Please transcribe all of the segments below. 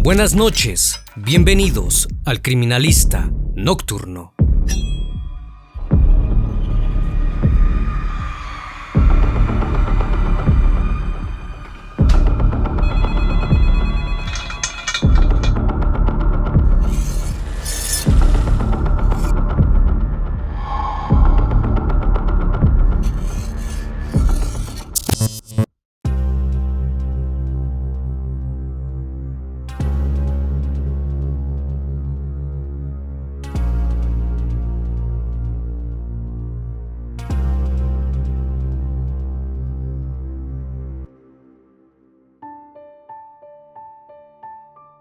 Buenas noches, bienvenidos al Criminalista Nocturno.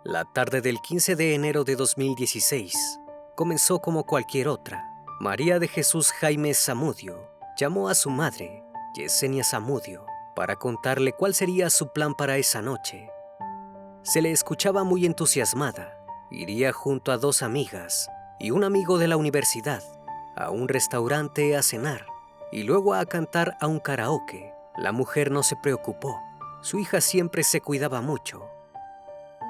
La tarde del 15 de enero de 2016 comenzó como cualquier otra. María de Jesús Jaime Zamudio llamó a su madre, Yesenia Zamudio, para contarle cuál sería su plan para esa noche. Se le escuchaba muy entusiasmada. Iría junto a 2 amigas y un amigo de la universidad a un restaurante a cenar y luego a cantar a un karaoke. La mujer no se preocupó. Su hija siempre se cuidaba mucho.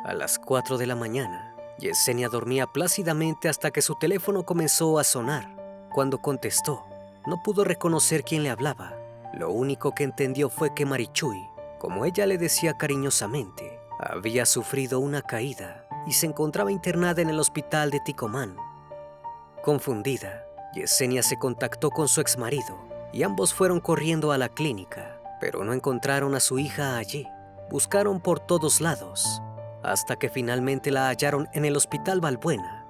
A las 4 de la mañana, Yesenia dormía plácidamente hasta que su teléfono comenzó a sonar. Cuando contestó, no pudo reconocer quién le hablaba. Lo único que entendió fue que Marichuy, como ella le decía cariñosamente, había sufrido una caída y se encontraba internada en el hospital de Ticomán. Confundida, Yesenia se contactó con su exmarido y ambos fueron corriendo a la clínica, pero no encontraron a su hija allí. Buscaron por todos lados, hasta que finalmente la hallaron en el Hospital Balbuena.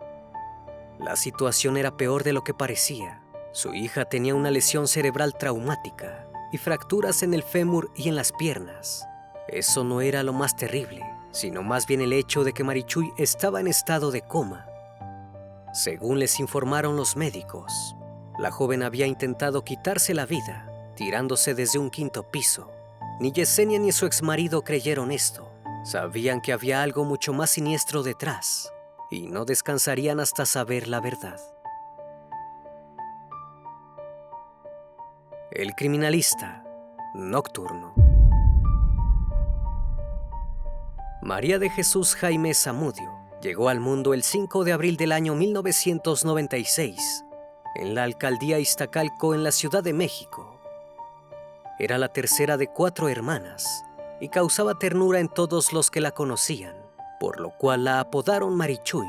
La situación era peor de lo que parecía. Su hija tenía una lesión cerebral traumática y fracturas en el fémur y en las piernas. Eso no era lo más terrible, sino más bien el hecho de que Marichuy estaba en estado de coma. Según les informaron los médicos, la joven había intentado quitarse la vida, tirándose desde un 5º piso. Ni Yesenia ni su exmarido creyeron esto. Sabían que había algo mucho más siniestro detrás y no descansarían hasta saber la verdad. El Criminalista Nocturno. María de Jesús Jaime Zamudio llegó al mundo el 5 de abril del año 1996 en la alcaldía Iztacalco, en la Ciudad de México. Era la tercera de 4 hermanas y causaba ternura en todos los que la conocían, por lo cual la apodaron Marichuy.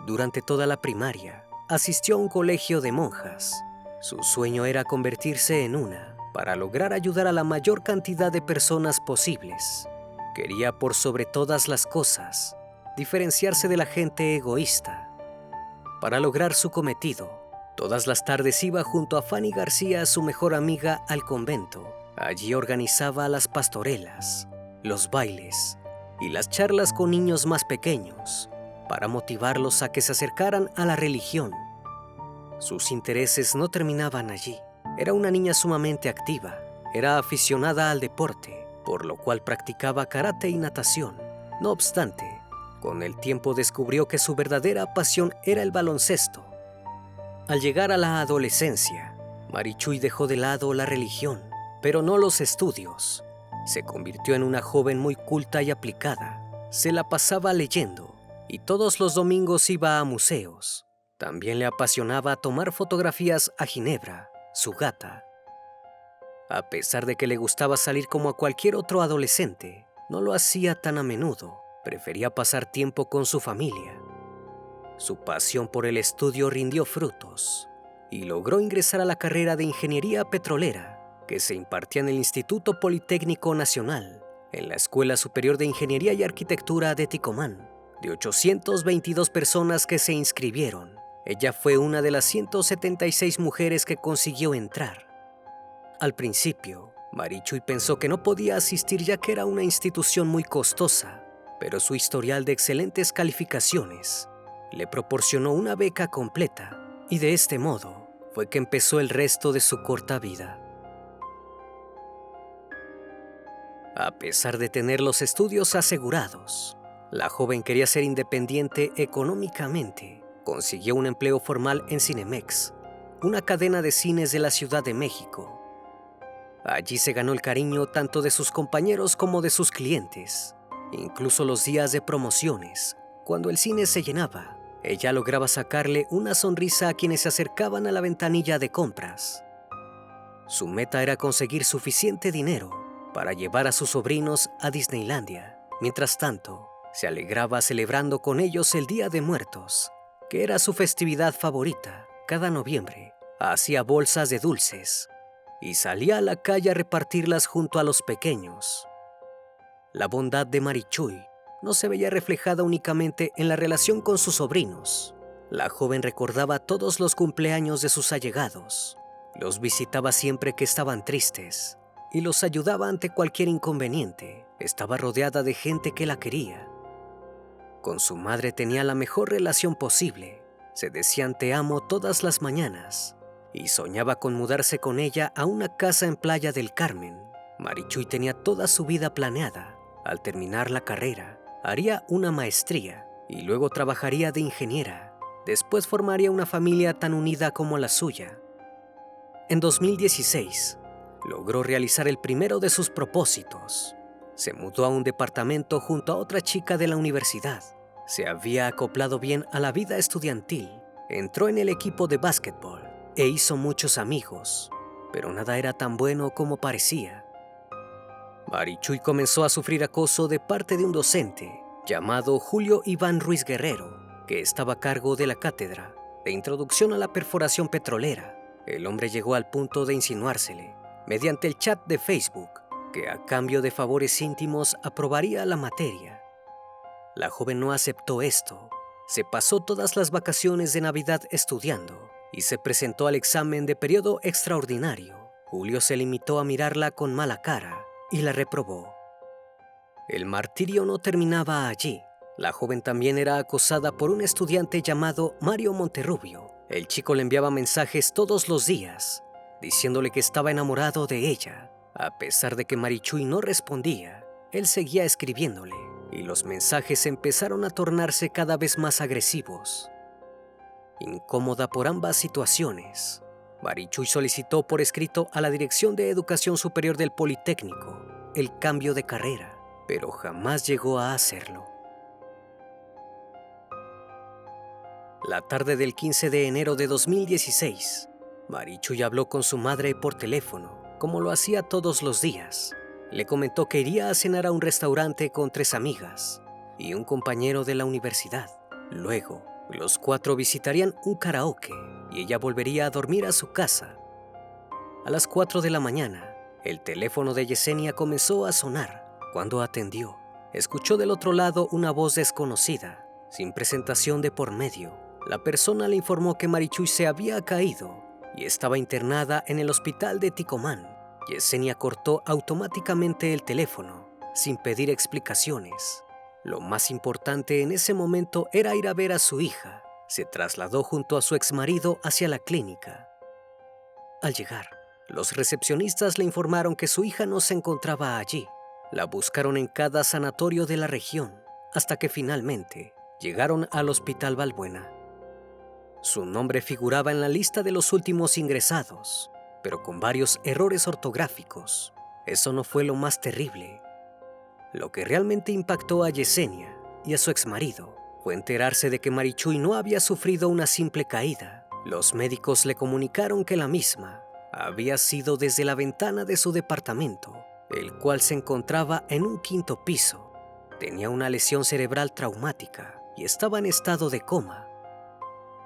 Durante toda la primaria, asistió a un colegio de monjas. Su sueño era convertirse en una, para lograr ayudar a la mayor cantidad de personas posibles. Quería, por sobre todas las cosas, diferenciarse de la gente egoísta. Para lograr su cometido, todas las tardes iba junto a Fanny García, su mejor amiga, al convento. Allí organizaba las pastorelas, los bailes y las charlas con niños más pequeños para motivarlos a que se acercaran a la religión. Sus intereses no terminaban allí. Era una niña sumamente activa. Era aficionada al deporte, por lo cual practicaba karate y natación. No obstante, con el tiempo descubrió que su verdadera pasión era el baloncesto. Al llegar a la adolescencia, Marichuy dejó de lado la religión, pero no los estudios. Se convirtió en una joven muy culta y aplicada. Se la pasaba leyendo y todos los domingos iba a museos. También le apasionaba tomar fotografías a Ginebra, su gata. A pesar de que le gustaba salir como a cualquier otro adolescente, no lo hacía tan a menudo. Prefería pasar tiempo con su familia. Su pasión por el estudio rindió frutos y logró ingresar a la carrera de Ingeniería Petrolera, que se impartía en el Instituto Politécnico Nacional, en la Escuela Superior de Ingeniería y Arquitectura de Ticomán. De 822 personas que se inscribieron, ella fue una de las 176 mujeres que consiguió entrar. Al principio, Marichuy pensó que no podía asistir ya que era una institución muy costosa, pero su historial de excelentes calificaciones le proporcionó una beca completa, y de este modo fue que empezó el resto de su corta vida. A pesar de tener los estudios asegurados, la joven quería ser independiente económicamente. Consiguió un empleo formal en Cinemex, una cadena de cines de la Ciudad de México. Allí se ganó el cariño tanto de sus compañeros como de sus clientes, Incluso los días de promociones, cuando el cine se llenaba, ella lograba sacarle una sonrisa a quienes se acercaban a la ventanilla de compras. Su meta era conseguir suficiente dinero para llevar a sus sobrinos a Disneylandia. Mientras tanto, se alegraba celebrando con ellos el Día de Muertos, que era su festividad favorita. Cada noviembre hacía bolsas de dulces y salía a la calle a repartirlas junto a los pequeños. La bondad de Marichuy no se veía reflejada únicamente en la relación con sus sobrinos. La joven recordaba todos los cumpleaños de sus allegados, los visitaba siempre que estaban tristes y los ayudaba ante cualquier inconveniente. Estaba rodeada de gente que la quería. Con su madre tenía la mejor relación posible. Se decían te amo todas las mañanas y soñaba con mudarse con ella a una casa en Playa del Carmen. Marichuy tenía toda su vida planeada. Al terminar la carrera, haría una maestría y luego trabajaría de ingeniera. Después formaría una familia tan unida como la suya. En 2016, logró realizar el primero de sus propósitos. Se mudó a un departamento junto a otra chica de la universidad. Se había acoplado bien a la vida estudiantil. Entró en el equipo de básquetbol e hizo muchos amigos, pero nada era tan bueno como parecía. Marichuy comenzó a sufrir acoso de parte de un docente llamado Julio Iván Ruiz Guerrero, que estaba a cargo de la cátedra de Introducción a la Perforación Petrolera. El hombre llegó al punto de insinuársele, mediante el chat de Facebook, que a cambio de favores íntimos aprobaría la materia. La joven no aceptó esto. Se pasó todas las vacaciones de Navidad estudiando y se presentó al examen de periodo extraordinario. Julio se limitó a mirarla con mala cara y la reprobó. El martirio no terminaba allí. La joven también era acosada por un estudiante llamado Mario Monterrubio. El chico le enviaba mensajes todos los días, diciéndole que estaba enamorado de ella. A pesar de que Marichuy no respondía, él seguía escribiéndole, y los mensajes empezaron a tornarse cada vez más agresivos. Incómoda por ambas situaciones, Marichuy solicitó por escrito a la Dirección de Educación Superior del Politécnico el cambio de carrera, pero jamás llegó a hacerlo. La tarde del 15 de enero de 2016, Marichuy habló con su madre por teléfono, como lo hacía todos los días. Le comentó que iría a cenar a un restaurante con 3 amigas y un compañero de la universidad. Luego, los 4 visitarían un karaoke y ella volvería a dormir a su casa. A las 4 de la mañana, el teléfono de Yesenia comenzó a sonar. Cuando atendió, escuchó del otro lado una voz desconocida, sin presentación de por medio. La persona le informó que Marichuy se había caído y estaba internada en el hospital de Ticomán. Yesenia cortó automáticamente el teléfono, sin pedir explicaciones. Lo más importante en ese momento era ir a ver a su hija. Se trasladó junto a su exmarido hacia la clínica. Al llegar, los recepcionistas le informaron que su hija no se encontraba allí. La buscaron en cada sanatorio de la región, hasta que finalmente llegaron al Hospital Balbuena. Su nombre figuraba en la lista de los últimos ingresados, pero con varios errores ortográficos. Eso no fue lo más terrible. Lo que realmente impactó a Yesenia y a su exmarido fue enterarse de que Marichuy no había sufrido una simple caída. Los médicos le comunicaron que la misma había sido desde la ventana de su departamento, el cual se encontraba en un 5º piso. Tenía una lesión cerebral traumática y estaba en estado de coma.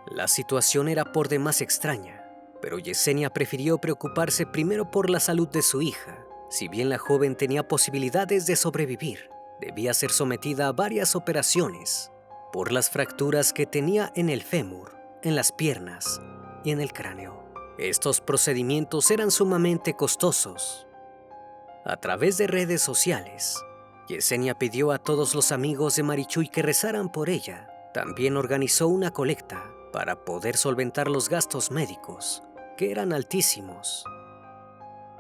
La situación era por demás extraña, pero Yesenia prefirió preocuparse primero por la salud de su hija. Si bien la joven tenía posibilidades de sobrevivir, debía ser sometida a varias operaciones por las fracturas que tenía en el fémur, en las piernas y en el cráneo. Estos procedimientos eran sumamente costosos. A través de redes sociales, Yesenia pidió a todos los amigos de Marichuy que rezaran por ella. También organizó una colecta para poder solventar los gastos médicos, que eran altísimos.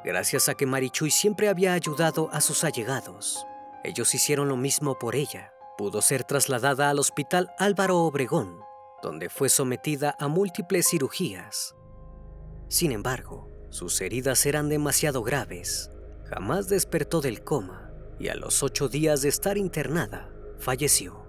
Gracias a que Marichuy siempre había ayudado a sus allegados, ellos hicieron lo mismo por ella. Pudo ser trasladada al Hospital Álvaro Obregón, donde fue sometida a múltiples cirugías. Sin embargo, sus heridas eran demasiado graves. Jamás despertó del coma y a los 8 días de estar internada, falleció.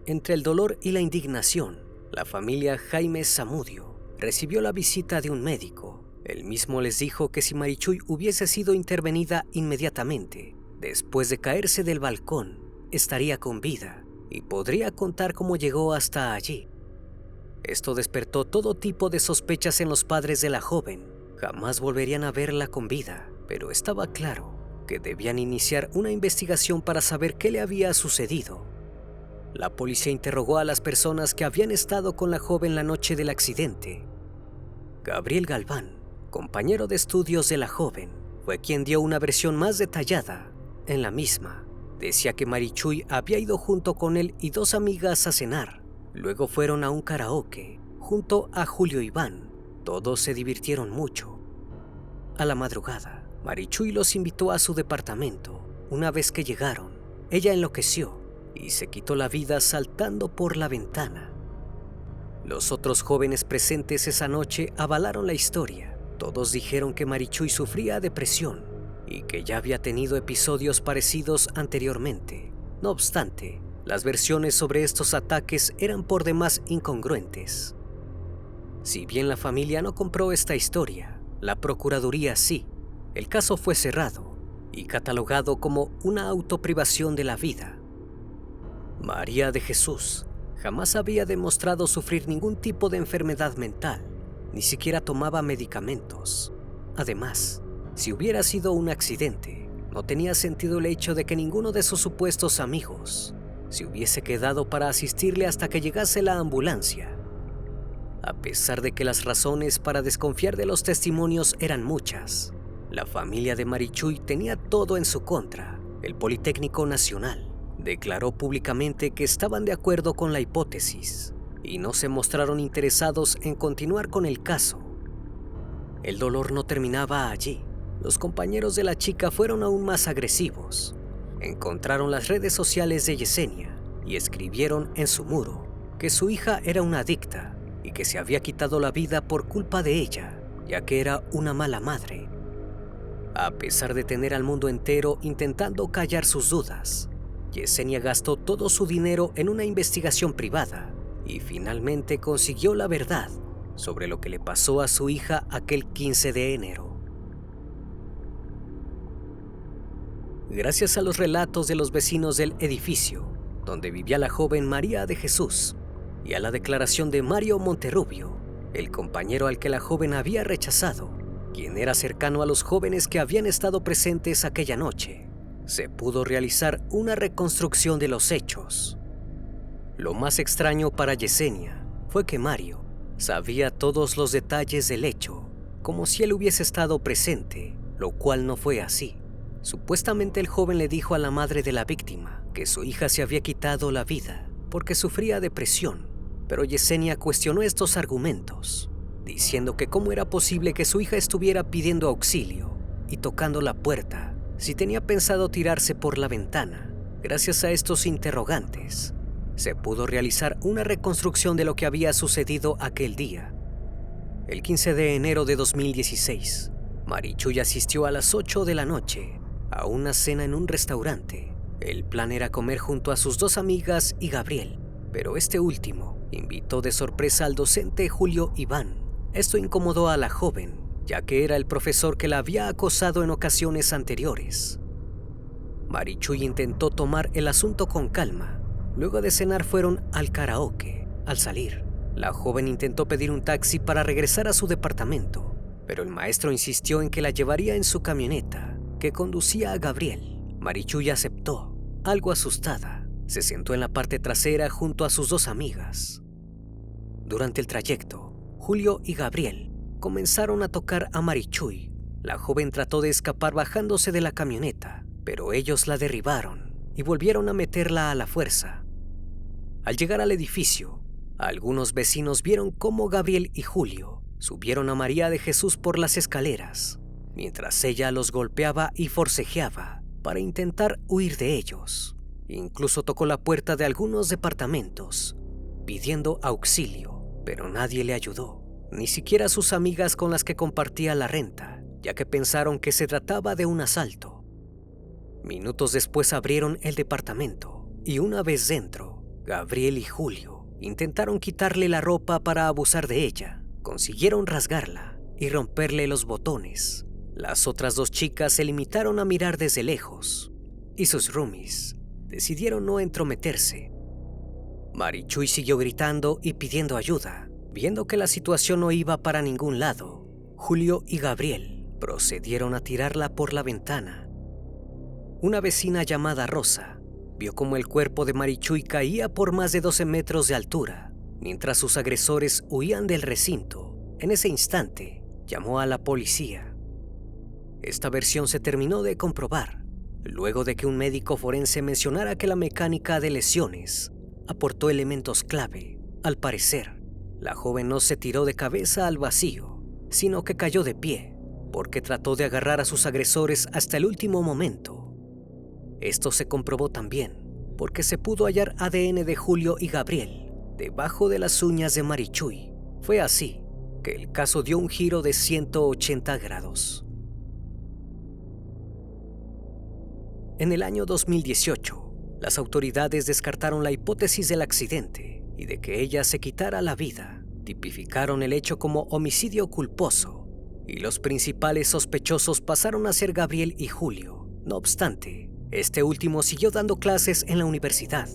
Entre el dolor y la indignación, la familia Jaime Zamudio recibió la visita de un médico. Él mismo les dijo que si Marichuy hubiese sido intervenida inmediatamente, después de caerse del balcón, estaría con vida y podría contar cómo llegó hasta allí. Esto despertó todo tipo de sospechas en los padres de la joven. Jamás volverían a verla con vida, pero estaba claro que debían iniciar una investigación para saber qué le había sucedido. La policía interrogó a las personas que habían estado con la joven la noche del accidente. Gabriel Galván, compañero de estudios de la joven, fue quien dio una versión más detallada. En la misma, decía que Marichuy había ido junto con él y 2 amigas a cenar. Luego fueron a un karaoke junto a Julio Iván. Todos se divirtieron mucho. A la madrugada, Marichuy los invitó a su departamento. Una vez que llegaron, ella enloqueció y se quitó la vida saltando por la ventana. Los otros jóvenes presentes esa noche avalaron la historia. Todos dijeron que Marichuy sufría depresión y que ya había tenido episodios parecidos anteriormente. No obstante, las versiones sobre estos ataques eran por demás incongruentes. Si bien la familia no compró esta historia, la Procuraduría sí. El caso fue cerrado y catalogado como una autoprivación de la vida. María de Jesús jamás había demostrado sufrir ningún tipo de enfermedad mental, ni siquiera tomaba medicamentos. Además, si hubiera sido un accidente, no tenía sentido el hecho de que ninguno de sus supuestos amigos se hubiese quedado para asistirle hasta que llegase la ambulancia. A pesar de que las razones para desconfiar de los testimonios eran muchas, la familia de Marichuy tenía todo en su contra. El Politécnico Nacional declaró públicamente que estaban de acuerdo con la hipótesis y no se mostraron interesados en continuar con el caso. El dolor no terminaba allí. Los compañeros de la chica fueron aún más agresivos. Encontraron las redes sociales de Yesenia y escribieron en su muro que su hija era una adicta y que se había quitado la vida por culpa de ella, ya que era una mala madre. A pesar de tener al mundo entero intentando callar sus dudas, Yesenia gastó todo su dinero en una investigación privada y finalmente consiguió la verdad sobre lo que le pasó a su hija aquel 15 de enero. Gracias a los relatos de los vecinos del edificio donde vivía la joven María de Jesús y a la declaración de Mario Monterrubio, el compañero al que la joven había rechazado, quien era cercano a los jóvenes que habían estado presentes aquella noche, se pudo realizar una reconstrucción de los hechos. Lo más extraño para Yesenia fue que Mario sabía todos los detalles del hecho, como si él hubiese estado presente, lo cual no fue así. Supuestamente el joven le dijo a la madre de la víctima que su hija se había quitado la vida porque sufría depresión, pero Yesenia cuestionó estos argumentos, diciendo que cómo era posible que su hija estuviera pidiendo auxilio y tocando la puerta si tenía pensado tirarse por la ventana. Gracias a estos interrogantes, se pudo realizar una reconstrucción de lo que había sucedido aquel día. El 15 de enero de 2016, Marichuy asistió a las 8 de la noche a una cena en un restaurante. El plan era comer junto a sus 2 amigas y Gabriel, pero este último invitó de sorpresa al docente Julio Iván. Esto incomodó a la joven, ya que era el profesor que la había acosado en ocasiones anteriores. Marichuy intentó tomar el asunto con calma. Luego de cenar fueron al karaoke. Al salir, la joven intentó pedir un taxi para regresar a su departamento, pero el maestro insistió en que la llevaría en su camioneta, que conducía a Gabriel. Marichuy aceptó. Algo asustada, se sentó en la parte trasera junto a sus 2 amigas. Durante el trayecto, Julio y Gabriel comenzaron a tocar a Marichuy. La joven trató de escapar bajándose de la camioneta, pero ellos la derribaron y volvieron a meterla a la fuerza. Al llegar al edificio, algunos vecinos vieron cómo Gabriel y Julio subieron a María de Jesús por las escaleras, mientras ella los golpeaba y forcejeaba para intentar huir de ellos. Incluso tocó la puerta de algunos departamentos, pidiendo auxilio, pero nadie le ayudó. Ni siquiera sus amigas con las que compartía la renta ya que pensaron que se trataba de un asalto. Minutos después abrieron el departamento y una vez dentro, Gabriel y Julio intentaron quitarle la ropa para abusar de ella. Consiguieron rasgarla y romperle los botones. Las otras dos chicas se limitaron a mirar desde lejos y sus roomies decidieron no entrometerse. Marichuy siguió gritando y pidiendo ayuda. Viendo que la situación no iba para ningún lado, Julio y Gabriel procedieron a tirarla por la ventana. Una vecina llamada Rosa vio cómo el cuerpo de Marichuy caía por más de 12 metros de altura, mientras sus agresores huían del recinto. En ese instante, llamó a la policía. Esta versión se terminó de comprobar, luego de que un médico forense mencionara que la mecánica de lesiones aportó elementos clave. Al parecer, la joven no se tiró de cabeza al vacío, sino que cayó de pie, porque trató de agarrar a sus agresores hasta el último momento. Esto se comprobó también, porque se pudo hallar ADN de Julio y Gabriel debajo de las uñas de Marichuy. Fue así que el caso dio un giro de 180 grados. En el año 2018, las autoridades descartaron la hipótesis del accidente y de que ella se quitara la vida. Tipificaron el hecho como homicidio culposo y los principales sospechosos pasaron a ser Gabriel y Julio. No obstante, este último siguió dando clases en la universidad.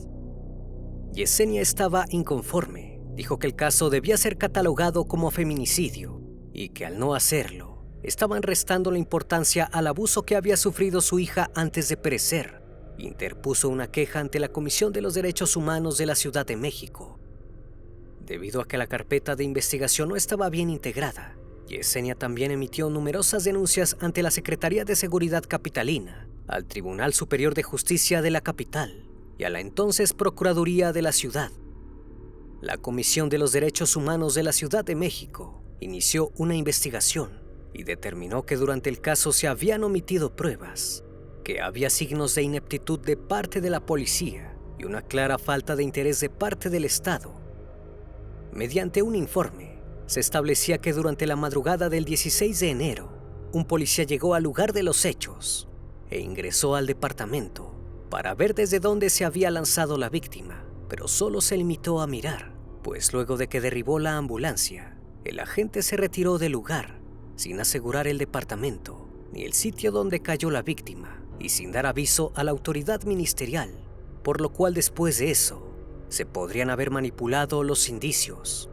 Yesenia estaba inconforme. Dijo que el caso debía ser catalogado como feminicidio y que al no hacerlo, estaban restando la importancia al abuso que había sufrido su hija antes de perecer. Interpuso una queja ante la Comisión de los Derechos Humanos de la Ciudad de México. Debido a que la carpeta de investigación no estaba bien integrada, Yesenia también emitió numerosas denuncias ante la Secretaría de Seguridad Capitalina, al Tribunal Superior de Justicia de la capital y a la entonces Procuraduría de la ciudad. La Comisión de los Derechos Humanos de la Ciudad de México inició una investigación y determinó que durante el caso se habían omitido pruebas, que había signos de ineptitud de parte de la policía y una clara falta de interés de parte del Estado. Mediante un informe, se establecía que durante la madrugada del 16 de enero, un policía llegó al lugar de los hechos e ingresó al departamento para ver desde dónde se había lanzado la víctima, pero solo se limitó a mirar, pues luego de que derribó la ambulancia, el agente se retiró del lugar sin asegurar el departamento ni el sitio donde cayó la víctima y sin dar aviso a la autoridad ministerial, por lo cual después de eso se podrían haber manipulado los indicios.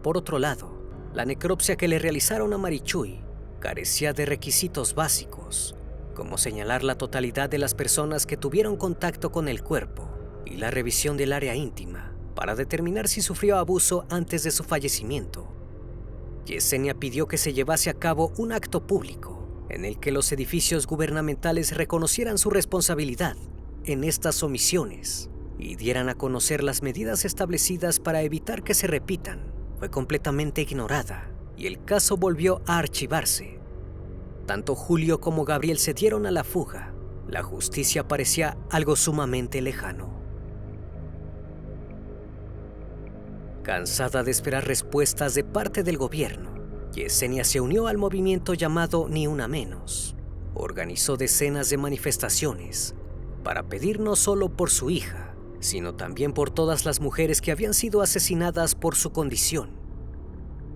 Por otro lado, la necropsia que le realizaron a Marichuy carecía de requisitos básicos, como señalar la totalidad de las personas que tuvieron contacto con el cuerpo y la revisión del área íntima para determinar si sufrió abuso antes de su fallecimiento. Yesenia pidió que se llevase a cabo un acto público en el que los edificios gubernamentales reconocieran su responsabilidad en estas omisiones y dieran a conocer las medidas establecidas para evitar que se repitan. Fue completamente ignorada y el caso volvió a archivarse. Tanto Julio como Gabriel se dieron a la fuga. La justicia parecía algo sumamente lejano. Cansada de esperar respuestas de parte del gobierno, Yesenia se unió al movimiento llamado Ni Una Menos. Organizó decenas de manifestaciones para pedir no solo por su hija, sino también por todas las mujeres que habían sido asesinadas por su condición.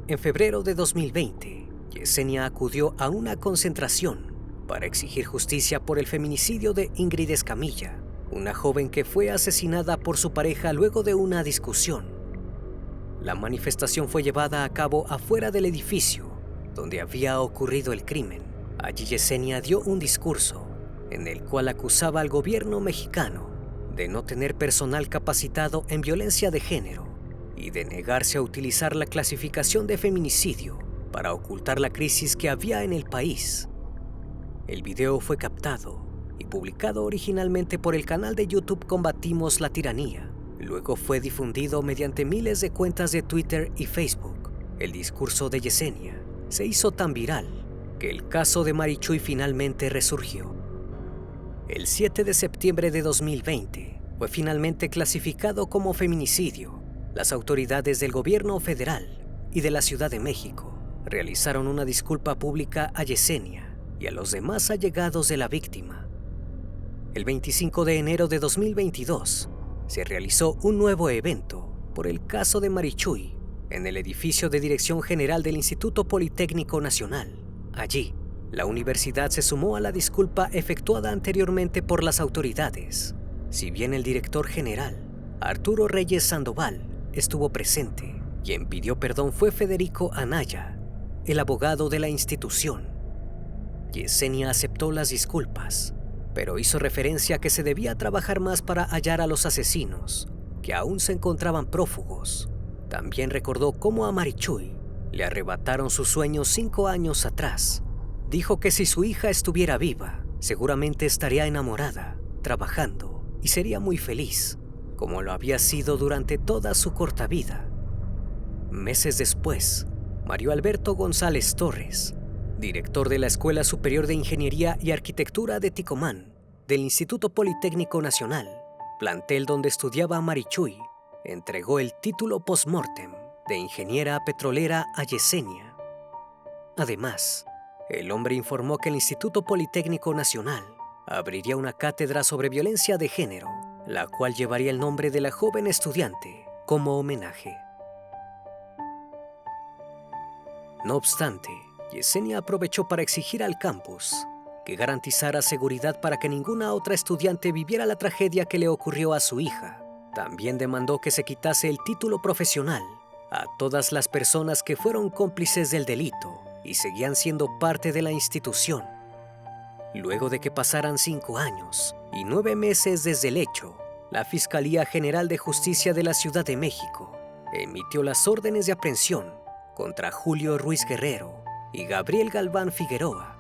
En febrero de 2020, Yesenia acudió a una concentración para exigir justicia por el feminicidio de Ingrid Escamilla, una joven que fue asesinada por su pareja luego de una discusión. La manifestación fue llevada a cabo afuera del edificio donde había ocurrido el crimen. Allí Yesenia dio un discurso en el cual acusaba al gobierno mexicano de no tener personal capacitado en violencia de género y de negarse a utilizar la clasificación de feminicidio para ocultar la crisis que había en el país. El video fue captado y publicado originalmente por el canal de YouTube Combatimos la Tiranía. Luego fue difundido mediante miles de cuentas de Twitter y Facebook. El discurso de Yesenia se hizo tan viral que el caso de Marichuy finalmente resurgió. El 7 de septiembre de 2020 fue finalmente clasificado como feminicidio. Las autoridades del gobierno federal y de la Ciudad de México realizaron una disculpa pública a Yesenia y a los demás allegados de la víctima. El 25 de enero de 2022 se realizó un nuevo evento por el caso de Marichuy en el edificio de Dirección General del Instituto Politécnico Nacional. Allí, la universidad se sumó a la disculpa efectuada anteriormente por las autoridades. Si bien el director general, Arturo Reyes Sandoval, estuvo presente, quien pidió perdón fue Federico Anaya, el abogado de la institución. Yesenia aceptó las disculpas, pero hizo referencia a que se debía trabajar más para hallar a los asesinos, que aún se encontraban prófugos. También recordó cómo a Marichuy le arrebataron sus sueños 5 años atrás. Dijo que si su hija estuviera viva, seguramente estaría enamorada, trabajando y sería muy feliz, como lo había sido durante toda su corta vida. Meses después, Mario Alberto González Torres, director de la Escuela Superior de Ingeniería y Arquitectura de Ticomán, del Instituto Politécnico Nacional, plantel donde estudiaba Marichuy, entregó el título post-mortem de ingeniera petrolera a Yesenia. Además, el hombre informó que el Instituto Politécnico Nacional abriría una cátedra sobre violencia de género, la cual llevaría el nombre de la joven estudiante como homenaje. No obstante, Yesenia aprovechó para exigir al campus que garantizara seguridad para que ninguna otra estudiante viviera la tragedia que le ocurrió a su hija. También demandó que se quitase el título profesional a todas las personas que fueron cómplices del delito y seguían siendo parte de la institución. Luego de que pasaran 5 años y 9 meses desde el hecho, la Fiscalía General de Justicia de la Ciudad de México emitió las órdenes de aprehensión contra Julio Ruiz Guerrero y Gabriel Galván Figueroa.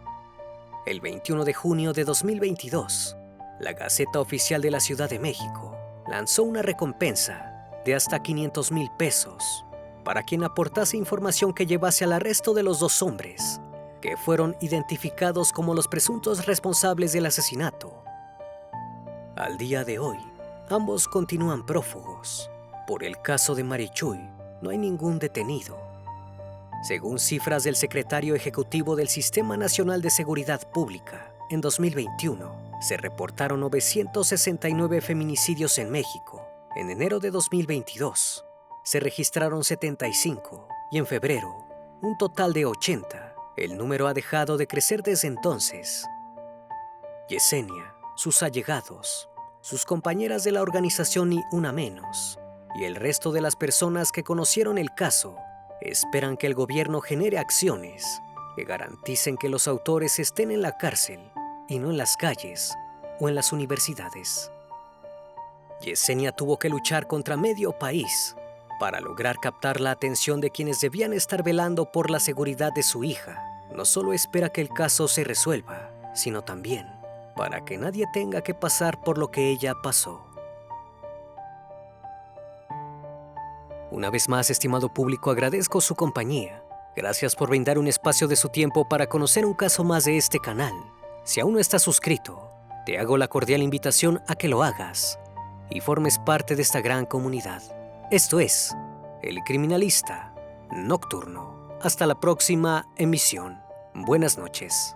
El 21 de junio de 2022, la Gaceta Oficial de la Ciudad de México lanzó una recompensa de hasta 500,000 pesos para quien aportase información que llevase al arresto de los 2 hombres, que fueron identificados como los presuntos responsables del asesinato. Al día de hoy, ambos continúan prófugos. Por el caso de Marichuy, no hay ningún detenido. Según cifras del secretario ejecutivo del Sistema Nacional de Seguridad Pública, en 2021 se reportaron 969 feminicidios en México. En enero de 2022 se registraron 75 y en febrero un total de 80. El número ha dejado de crecer desde entonces. Yesenia, sus allegados, sus compañeras de la organización Ni Una Menos y el resto de las personas que conocieron el caso esperan que el gobierno genere acciones que garanticen que los autores estén en la cárcel y no en las calles o en las universidades. Yesenia tuvo que luchar contra medio país para lograr captar la atención de quienes debían estar velando por la seguridad de su hija. No solo espera que el caso se resuelva, sino también para que nadie tenga que pasar por lo que ella pasó. Una vez más, estimado público, agradezco su compañía. Gracias por brindar un espacio de su tiempo para conocer un caso más de este canal. Si aún no estás suscrito, te hago la cordial invitación a que lo hagas y formes parte de esta gran comunidad. Esto es El Criminalista Nocturno. Hasta la próxima emisión. Buenas noches.